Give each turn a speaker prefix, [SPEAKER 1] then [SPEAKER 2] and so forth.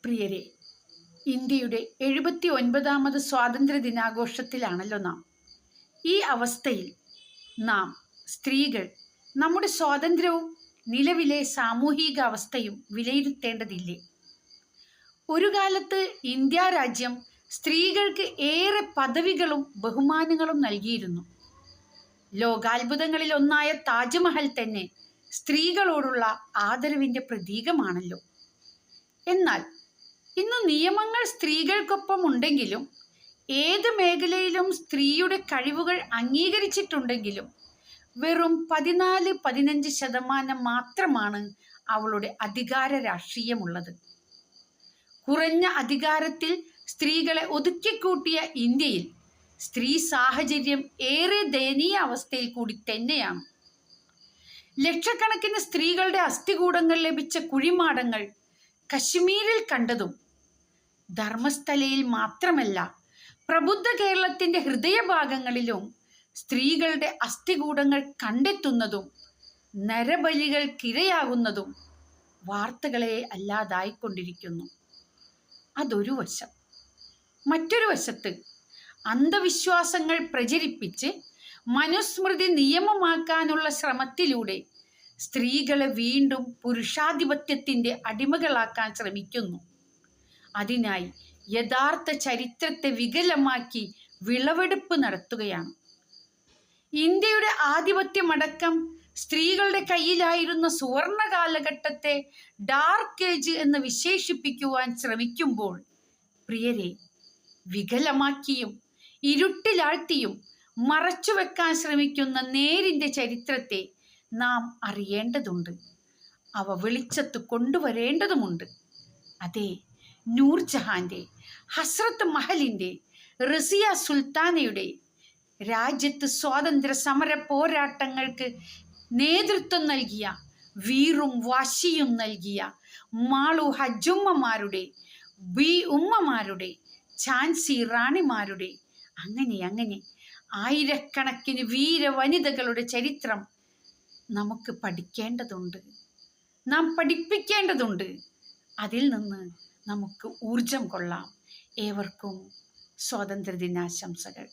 [SPEAKER 1] പ്രിയരെ, ഇന്ത്യയുടെ 79ാമത് സ്വാതന്ത്ര്യ ദിനാഘോഷത്തിലാണല്ലോ നാം. ഈ അവസ്ഥയിൽ നാം സ്ത്രീകൾ നമ്മുടെ സ്വാതന്ത്ര്യവും നിലവിലെ സാമൂഹിക അവസ്ഥയും വിലയിരുത്തേണ്ടതില്ലേ? ഒരു കാലത്ത് ഇന്ത്യ രാജ്യം സ്ത്രീകൾക്ക് ഏറെ പദവികളും ബഹുമാനങ്ങളും നൽകിയിരുന്നു. ലോകാത്ഭുതങ്ങളിൽ ഒന്നായ താജ്മഹൽ തന്നെ സ്ത്രീകളോടുള്ള ആദരവിൻ്റെ പ്രതീകമാണല്ലോ. എന്നാൽ ഇന്ന് നിയമങ്ങൾ സ്ത്രീകൾക്കൊപ്പം ഉണ്ടെങ്കിലും, ഏത് മേഖലയിലും സ്ത്രീയുടെ കഴിവുകൾ അംഗീകരിച്ചിട്ടുണ്ടെങ്കിലും വെറും 14-15% മാത്രമാണ് അവളുടെ അധികാര രാഷ്ട്രീയമുള്ളത്. കുറഞ്ഞ അധികാരത്തിൽ സ്ത്രീകളെ ഒതുക്കിക്കൂട്ടിയ ഇന്ത്യയിൽ സ്ത്രീ സാഹചര്യം ഏറെ ദയനീയ അവസ്ഥയിൽ കൂടി തന്നെയാണ്. ലക്ഷക്കണക്കിന് സ്ത്രീകളുടെ അസ്ഥികൂടങ്ങൾ ലഭിച്ച കുഴിമാടങ്ങൾ കശ്മീരിൽ കണ്ടതും ധർമ്മസ്ഥലയിൽ മാത്രമല്ല, പ്രബുദ്ധ കേരളത്തിൻ്റെ ഹൃദയഭാഗങ്ങളിലും സ്ത്രീകളുടെ അസ്ഥികൂടങ്ങൾ കണ്ടെത്തുന്നതും നരബലികൾക്കിരയാകുന്നതും വാർത്തകളെ അല്ലാതായിക്കൊണ്ടിരിക്കുന്നു. അതൊരു വശം. മറ്റൊരു വശത്ത് അന്ധവിശ്വാസങ്ങൾ പ്രചരിപ്പിച്ച് മനുസ്മൃതി നിയമമാക്കാനുള്ള ശ്രമത്തിലൂടെ സ്ത്രീകളെ വീണ്ടും പുരുഷാധിപത്യത്തിൻ്റെ അടിമകളാക്കാൻ ശ്രമിക്കുന്നു. അതിനായി യഥാർത്ഥ ചരിത്രത്തെ വികലമാക്കി വിളവെടുപ്പ് നടത്തുകയാണ്. ഇന്ത്യയുടെ ആധിപത്യമടക്കം സ്ത്രീകളുടെ കയ്യിലായിരുന്ന സുവർണ കാലഘട്ടത്തെ ഡാർക്ക് ഏജ് എന്ന് വിശേഷിപ്പിക്കുവാൻ ശ്രമിക്കുമ്പോൾ, പ്രിയരെ, വികലമാക്കിയും ഇരുട്ടിലാഴ്ത്തിയും മറച്ചുവെക്കാൻ ശ്രമിക്കുന്ന നേരിൻ്റെ ചരിത്രത്തെ നാം അറിയേണ്ടതുണ്ട്. അവ വെളിച്ചത്ത് കൊണ്ടുവരേണ്ടതുമുണ്ട്. അതെ, നൂർജഹാൻ്റെ, ഹസ്രത്ത് മഹലിൻ്റെ, റസിയ സുൽത്താനയുടെ, രാജ്യത്ത് സ്വാതന്ത്ര്യ സമര പോരാട്ടങ്ങൾക്ക് നേതൃത്വം നൽകിയ, വീറും വാശിയും നൽകിയ മാളു ഹജ്ജുമ്മമാരുടെ, ബി ഉമ്മമാരുടെ, ഝാൻസി റാണിമാരുടെ, അങ്ങനെ ആയിരക്കണക്കിന് വീരവനിതകളുടെ ചരിത്രം നമുക്ക് പഠിക്കേണ്ടതുണ്ട്. നാം പഠിപ്പിക്കേണ്ടതുണ്ട്. അതിൽ നിന്ന് നമുക്ക് ഊർജം കൊള്ളാം. ഏവർക്കും സ്വാതന്ത്ര്യദിനാശംസകൾ.